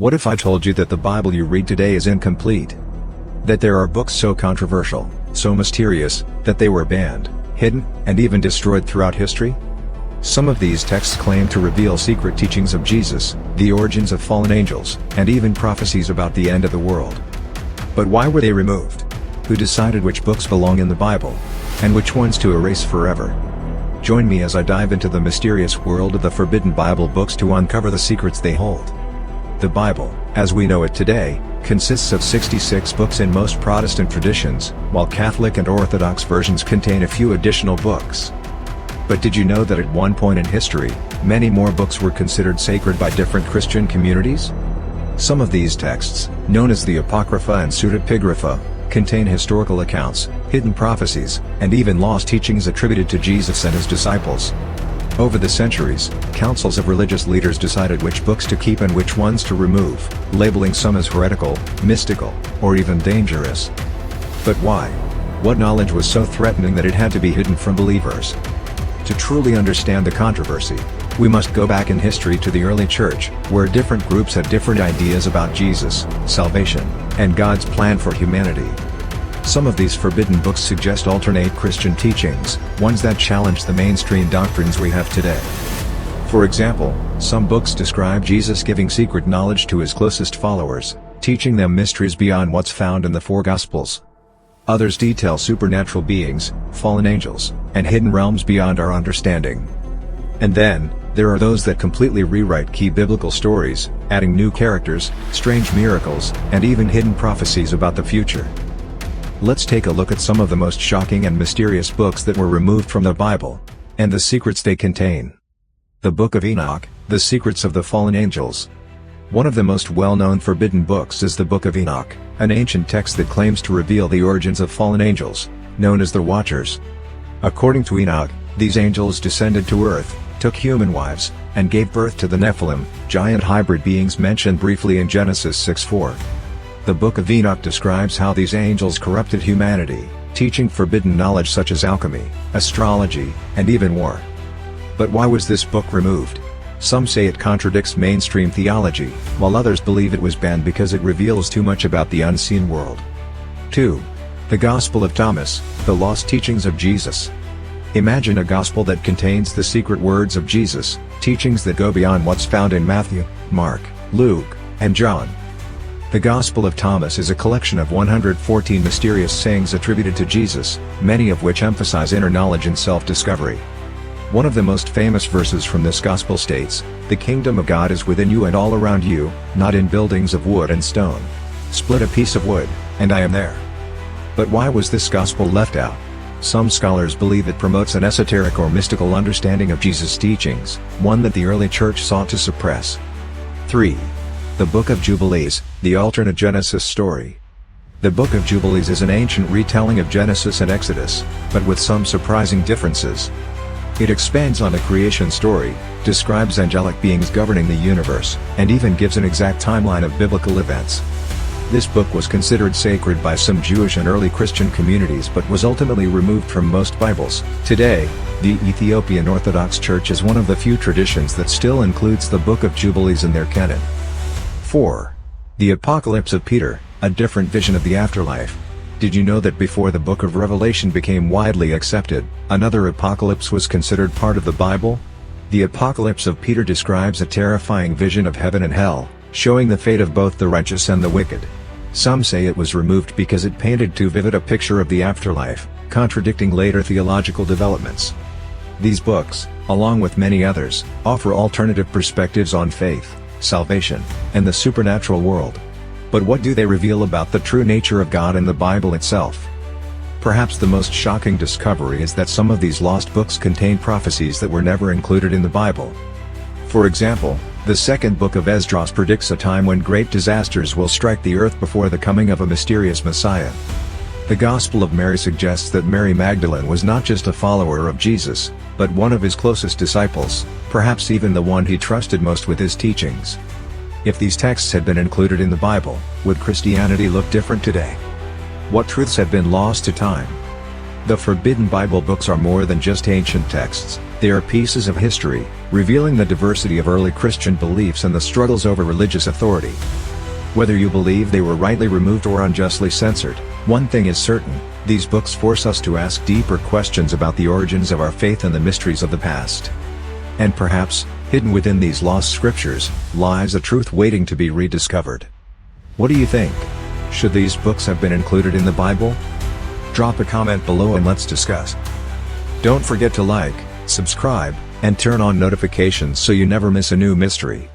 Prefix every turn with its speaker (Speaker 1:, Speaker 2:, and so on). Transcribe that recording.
Speaker 1: What if I told you that the Bible you read today is incomplete? That there are books so controversial, so mysterious, that they were banned, hidden, and even destroyed throughout history? Some of these texts claim to reveal secret teachings of Jesus, the origins of fallen angels, and even prophecies about the end of the world. But why were they removed? Who decided which books belong in the Bible, and which ones to erase forever? Join me as I dive into the mysterious world of the forbidden Bible books to uncover the secrets they hold. The Bible, as we know it today, consists of 66 books in most Protestant traditions, while Catholic and Orthodox versions contain a few additional books. But did you know that at one point in history, many more books were considered sacred by different Christian communities? Some of these texts, known as the Apocrypha and Pseudepigrapha, contain historical accounts, hidden prophecies, and even lost teachings attributed to Jesus and his disciples. Over the centuries, councils of religious leaders decided which books to keep and which ones to remove, labeling some as heretical, mystical, or even dangerous. But why? What knowledge was so threatening that it had to be hidden from believers? To truly understand the controversy, we must go back in history to the early church, where different groups had different ideas about Jesus, salvation, and God's plan for humanity. Some of these forbidden books suggest alternate Christian teachings, ones that challenge the mainstream doctrines we have today. For example, some books describe Jesus giving secret knowledge to his closest followers, teaching them mysteries beyond what's found in the four Gospels. Others detail supernatural beings, fallen angels, and hidden realms beyond our understanding. And then, there are those that completely rewrite key biblical stories, adding new characters, strange miracles, and even hidden prophecies about the future. Let's take a look at some of the most shocking and mysterious books that were removed from the Bible, and the secrets they contain. The Book of Enoch, The Secrets of the Fallen Angels. One of the most well-known forbidden books is the Book of Enoch, an ancient text that claims to reveal the origins of fallen angels, known as the Watchers. According to Enoch, these angels descended to earth, took human wives, and gave birth to the Nephilim, giant hybrid beings mentioned briefly in Genesis 6:4. The Book of Enoch describes how these angels corrupted humanity, teaching forbidden knowledge such as alchemy, astrology, and even war. But why was this book removed? Some say it contradicts mainstream theology, while others believe it was banned because it reveals too much about the unseen world. 2. The Gospel of Thomas, The Lost Teachings of Jesus. Imagine a gospel that contains the secret words of Jesus, teachings that go beyond what's found in Matthew, Mark, Luke, and John. The Gospel of Thomas is a collection of 114 mysterious sayings attributed to Jesus, many of which emphasize inner knowledge and self-discovery. One of the most famous verses from this gospel states, "The kingdom of God is within you and all around you, not in buildings of wood and stone. Split a piece of wood, and I am there." But why was this gospel left out? Some scholars believe it promotes an esoteric or mystical understanding of Jesus' teachings, one that the early church sought to suppress. 3. The Book of Jubilees, the alternate Genesis story. The Book of Jubilees is an ancient retelling of Genesis and Exodus, but with some surprising differences. It expands on a creation story, describes angelic beings governing the universe, and even gives an exact timeline of biblical events. This book was considered sacred by some Jewish and early Christian communities but was ultimately removed from most Bibles. Today, the Ethiopian Orthodox Church is one of the few traditions that still includes the Book of Jubilees in their canon. 4. The Apocalypse of Peter, a different vision of the afterlife. Did you know that before the Book of Revelation became widely accepted, another apocalypse was considered part of the Bible? The Apocalypse of Peter describes a terrifying vision of heaven and hell, showing the fate of both the righteous and the wicked. Some say it was removed because it painted too vivid a picture of the afterlife, contradicting later theological developments. These books, along with many others, offer alternative perspectives on faith, salvation, and the supernatural world. But what do they reveal about the true nature of God and the Bible itself? Perhaps the most shocking discovery is that some of these lost books contain prophecies that were never included in the Bible. For example, the second book of Esdras predicts a time when great disasters will strike the earth before the coming of a mysterious Messiah. The Gospel of Mary suggests that Mary Magdalene was not just a follower of Jesus, but one of his closest disciples, perhaps even the one he trusted most with his teachings. If these texts had been included in the Bible, would Christianity look different today? What truths have been lost to time? The forbidden Bible books are more than just ancient texts. They are pieces of history, revealing the diversity of early Christian beliefs and the struggles over religious authority. Whether you believe they were rightly removed or unjustly censored, one thing is certain: these books force us to ask deeper questions about the origins of our faith and the mysteries of the past. And perhaps, hidden within these lost scriptures, lies a truth waiting to be rediscovered. What do you think? Should these books have been included in the Bible? Drop a comment below and let's discuss. Don't forget to like, subscribe, and turn on notifications so you never miss a new mystery.